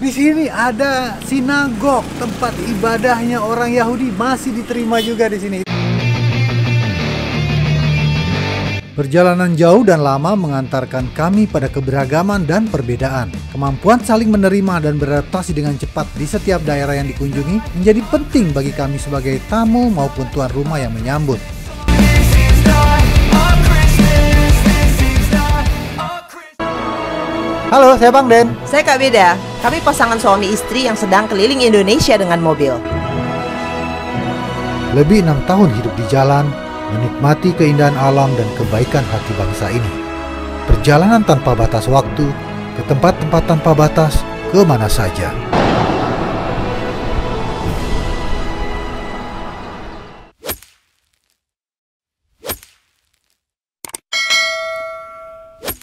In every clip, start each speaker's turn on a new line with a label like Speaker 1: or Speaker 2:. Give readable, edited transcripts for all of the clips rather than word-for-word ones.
Speaker 1: Di sini ada sinagog, tempat ibadahnya orang Yahudi, masih diterima juga di sini. Perjalanan jauh dan lama mengantarkan kami pada keberagaman dan perbedaan. Kemampuan saling menerima dan beradaptasi dengan cepat di setiap daerah yang dikunjungi menjadi penting bagi kami sebagai tamu maupun tuan rumah yang menyambut. Halo, saya Bang Den.
Speaker 2: Saya Kak Beda. Kami pasangan suami istri yang sedang keliling Indonesia dengan mobil.
Speaker 1: Lebih 6 tahun hidup di jalan, menikmati keindahan alam dan kebaikan hati bangsa ini. Perjalanan tanpa batas waktu, ke tempat-tempat tanpa batas, ke mana saja.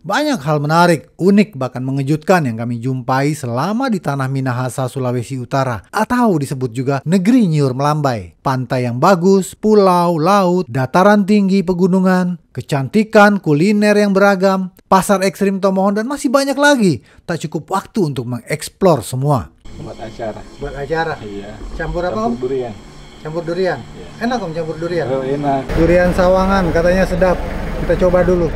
Speaker 1: Banyak hal menarik, unik, bahkan mengejutkan yang kami jumpai selama di tanah Minahasa, Sulawesi Utara, atau disebut juga negeri Nyiur Melambai. Pantai yang bagus, pulau, laut, dataran tinggi, pegunungan, kecantikan, kuliner yang beragam, pasar ekstrim Tomohon, dan masih banyak lagi. Tak cukup waktu untuk mengeksplor semua.
Speaker 3: Buat acara.
Speaker 1: Buat acara?
Speaker 3: Iya.
Speaker 1: Campur apa, Om?
Speaker 3: Campur durian.
Speaker 1: Campur durian?
Speaker 3: Iya.
Speaker 1: Enak, Om, campur durian?
Speaker 3: Oh, enak.
Speaker 1: Durian Sawangan, katanya sedap. Kita coba dulu.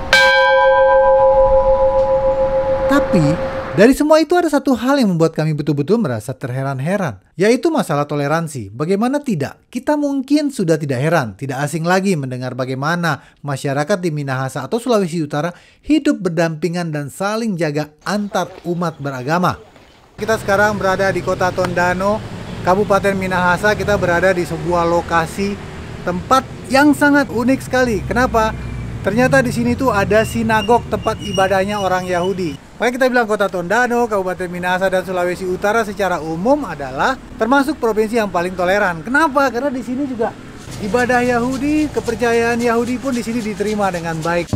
Speaker 1: Tapi, dari semua itu ada satu hal yang membuat kami betul-betul merasa terheran-heran, yaitu masalah toleransi. Bagaimana tidak? Kita mungkin sudah tidak heran, tidak asing lagi mendengar bagaimana masyarakat di Minahasa atau Sulawesi Utara hidup berdampingan dan saling jaga antar umat beragama. Kita sekarang berada di kota Tondano, Kabupaten Minahasa. Kita berada di sebuah lokasi tempat yang sangat unik sekali. Kenapa? Ternyata di sini tuh ada sinagog, tempat ibadahnya orang Yahudi. Makanya kita bilang kota Tondano, Kabupaten Minahasa dan Sulawesi Utara secara umum adalah termasuk provinsi yang paling toleran. Kenapa? Karena di sini juga ibadah Yahudi, kepercayaan Yahudi pun di sini diterima dengan baik.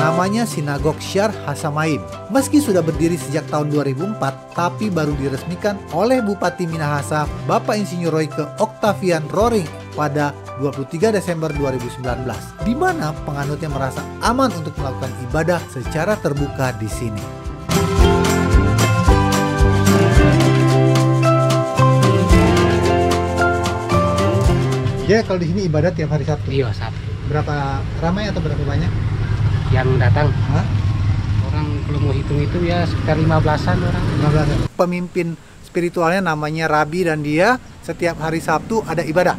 Speaker 1: Namanya Sinagog Syar Hasamaim. Meski sudah berdiri sejak tahun 2004, tapi baru diresmikan oleh Bupati Minahasa, Bapak Insinyur Royke Octavian Roring pada 23 Desember 2019, di mana penganutnya merasa aman untuk melakukan ibadah secara terbuka di sini. Ya, kalau di sini ibadah tiap hari Sabtu.
Speaker 4: Iya, Sabtu.
Speaker 1: Berapa ramai atau berapa banyak
Speaker 4: Yang datang?
Speaker 1: Hah?
Speaker 4: Orang kalau mau hitung itu ya sekitar 15-an orang.
Speaker 1: 15. Pemimpin spiritualnya namanya Rabi dan dia setiap hari Sabtu ada ibadah.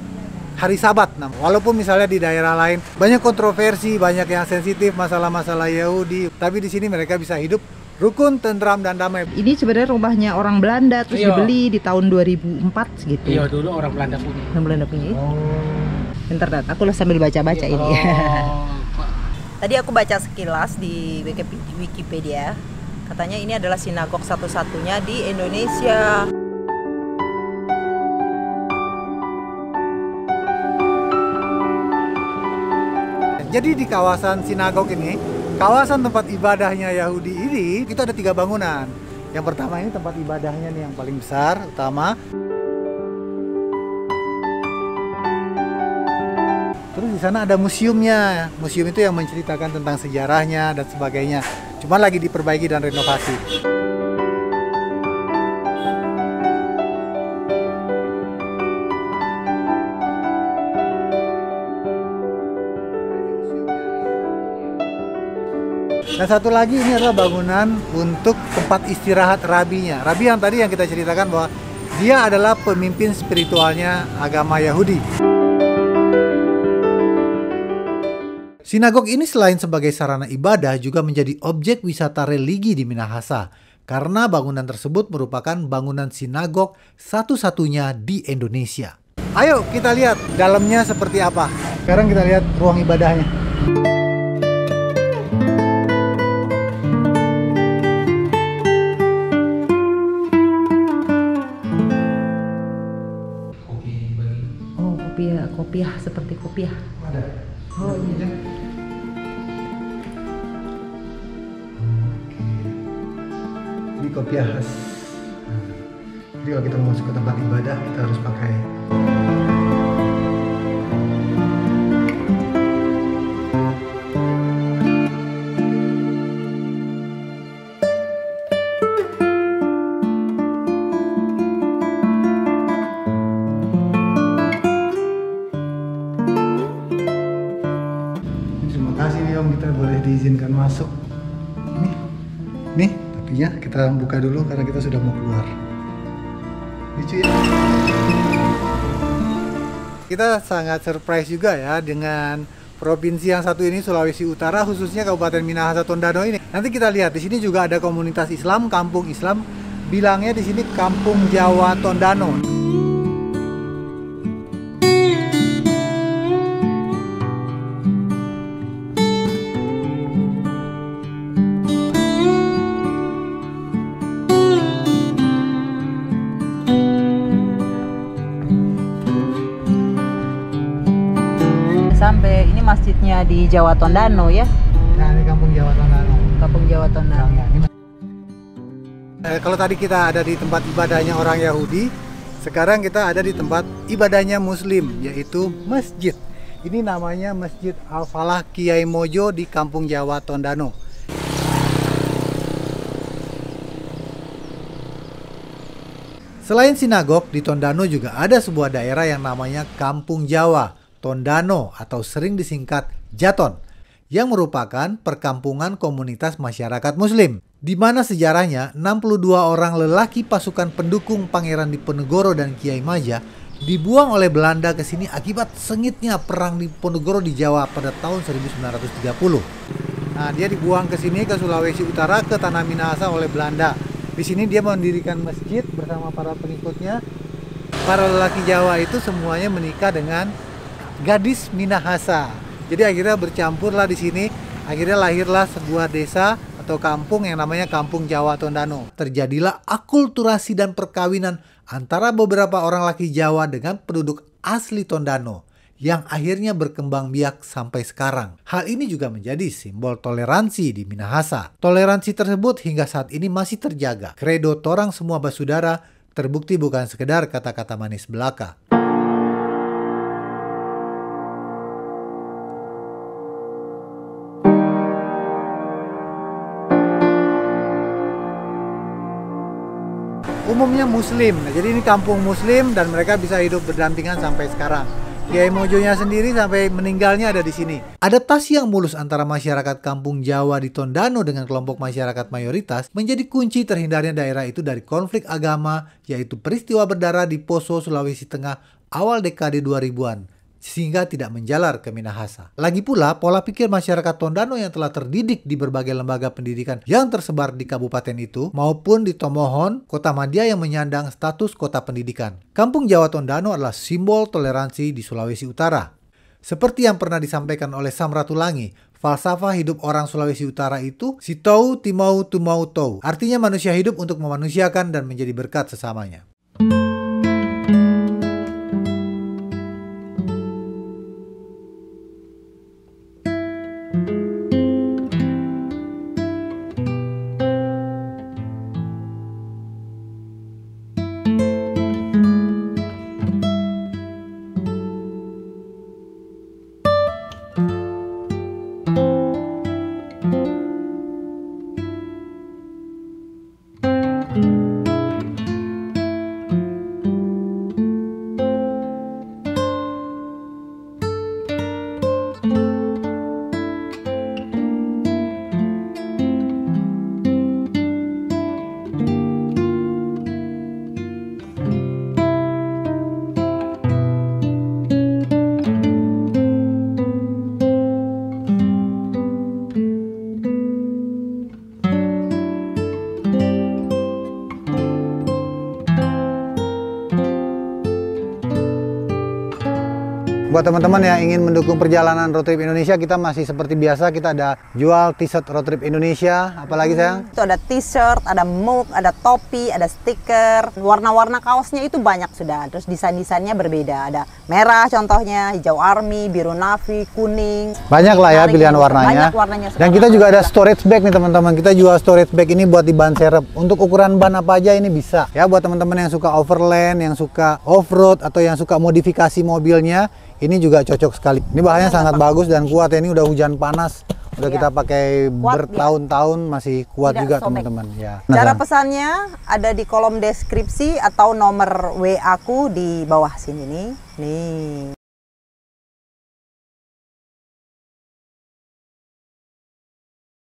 Speaker 1: Hari Sabat. Nah, walaupun misalnya di daerah lain banyak kontroversi, banyak yang sensitif masalah-masalah Yahudi, tapi di sini mereka bisa hidup rukun, tentram, dan damai.
Speaker 2: Ini sebenarnya rumahnya orang Belanda, terus
Speaker 4: Iya.
Speaker 2: dibeli di tahun 2004 segitu.
Speaker 4: Iya, dulu orang Belanda punya.
Speaker 2: Orang Belanda punya.
Speaker 1: Oh.
Speaker 2: Bentar, aku lah sambil baca-baca ini.
Speaker 4: Oh,
Speaker 2: Tadi aku baca sekilas di Wikipedia, katanya ini adalah sinagog satu-satunya di Indonesia.
Speaker 1: Jadi di kawasan sinagog ini, kawasan tempat ibadahnya Yahudi ini, itu ada 3 bangunan. Yang pertama ini tempat ibadahnya nih yang paling besar, utama. Terus di sana ada museumnya. Museum itu yang menceritakan tentang sejarahnya dan sebagainya. Cuma lagi diperbaiki dan renovasi. Dan satu lagi ini adalah bangunan untuk tempat istirahat rabinya. Rabi yang tadi yang kita ceritakan bahwa dia adalah pemimpin spiritualnya agama Yahudi. Sinagog ini selain sebagai sarana ibadah juga menjadi objek wisata religi di Minahasa. Karena bangunan tersebut merupakan bangunan sinagog satu-satunya di Indonesia. Ayo kita lihat dalamnya seperti apa. Sekarang kita lihat ruang ibadahnya.
Speaker 2: Kopiah seperti kopiah.
Speaker 1: Ada. Oh ini ya. Oke. Ini kopiah khas. Jadi kalau kita mau masuk ke tempat ibadah kita harus pakai. ini Om, kita boleh diizinkan masuk. Nih, tapi ya kita buka dulu karena kita sudah mau keluar. Lucu ya. Kita sangat surprise juga ya dengan provinsi yang satu ini, Sulawesi Utara, khususnya Kabupaten Minahasa Tondano ini. Nanti kita lihat di sini juga ada komunitas Islam, kampung Islam. Bilangnya di sini Kampung Jawa Tondano.
Speaker 2: Sampai ini masjidnya di Jawa Tondano ya.
Speaker 1: Nah, ini Kampung Jawa Tondano.
Speaker 2: Kampung Jawa Tondano.
Speaker 1: Kalau tadi kita ada di tempat ibadahnya orang Yahudi, sekarang kita ada di tempat ibadahnya Muslim, yaitu masjid. Ini namanya Masjid Al-Falah Kiai Mojo di Kampung Jawa Tondano. Selain sinagog, di Tondano juga ada sebuah daerah yang namanya Kampung Jawa Tondano atau sering disingkat Jaton, yang merupakan perkampungan komunitas masyarakat Muslim, di mana sejarahnya 62 orang lelaki pasukan pendukung Pangeran Diponegoro dan Kiai Maja dibuang oleh Belanda ke sini akibat sengitnya perang Diponegoro di Jawa pada tahun 1930. Nah, dia dibuang ke sini ke Sulawesi Utara, ke tanah Minahasa oleh Belanda. Di sini dia mendirikan masjid bersama para pengikutnya. Para lelaki Jawa itu semuanya menikah dengan gadis Minahasa. Jadi akhirnya bercampurlah di sini. Akhirnya lahirlah sebuah desa atau kampung yang namanya Kampung Jawa Tondano. Terjadilah akulturasi dan perkawinan antara beberapa orang laki Jawa dengan penduduk asli Tondano yang akhirnya berkembang biak sampai sekarang. Hal ini juga menjadi simbol toleransi di Minahasa. Toleransi tersebut hingga saat ini masih terjaga. Kredo torang semua basudara terbukti bukan sekedar kata-kata manis belaka. Umumnya Muslim, nah, jadi ini kampung Muslim dan mereka bisa hidup berdampingan sampai sekarang. Kiai Mojonya sendiri sampai meninggalnya ada di sini. Adaptasi yang mulus antara masyarakat kampung Jawa di Tondano dengan kelompok masyarakat mayoritas menjadi kunci terhindarnya daerah itu dari konflik agama, yaitu peristiwa berdarah di Poso, Sulawesi Tengah awal dekade 2000-an. Sehingga tidak menjalar ke Minahasa. Lagi pula, pola pikir masyarakat Tondano yang telah terdidik di berbagai lembaga pendidikan yang tersebar di kabupaten itu, maupun di Tomohon, kota madya yang menyandang status kota pendidikan. Kampung Jawa Tondano adalah simbol toleransi di Sulawesi Utara. Seperti yang pernah disampaikan oleh Sam Ratulangi, falsafah hidup orang Sulawesi Utara itu sitou timau tumau tou. Artinya manusia hidup untuk memanusiakan dan menjadi berkat sesamanya. Buat teman-teman yang ingin mendukung perjalanan Road Trip Indonesia, kita masih seperti biasa, kita ada jual t-shirt Road Trip Indonesia. Apalagi sayang?
Speaker 2: Itu ada t-shirt, ada mug, ada topi, ada stiker. Warna-warna kaosnya itu banyak sudah. Terus desain-desainnya berbeda. Ada merah contohnya, hijau army, biru navy, kuning.
Speaker 1: Banyak lah ya pilihan warnanya.
Speaker 2: Banyak warnanya.
Speaker 1: Dan kita juga ada storage bag nih teman-teman. Kita jual storage bag ini buat di ban serep. Untuk ukuran ban apa aja ini bisa. Ya buat teman-teman yang suka overland, yang suka off-road, atau yang suka modifikasi mobilnya, ini juga cocok sekali. Ini bahannya sangat bagus dan kuat ya. Ini udah hujan panas, udah kita pakai bertahun-tahun masih kuat juga teman-teman. Ya.
Speaker 2: Cara pesannya ada di kolom deskripsi atau nomor WA aku di bawah sini nih. Nih.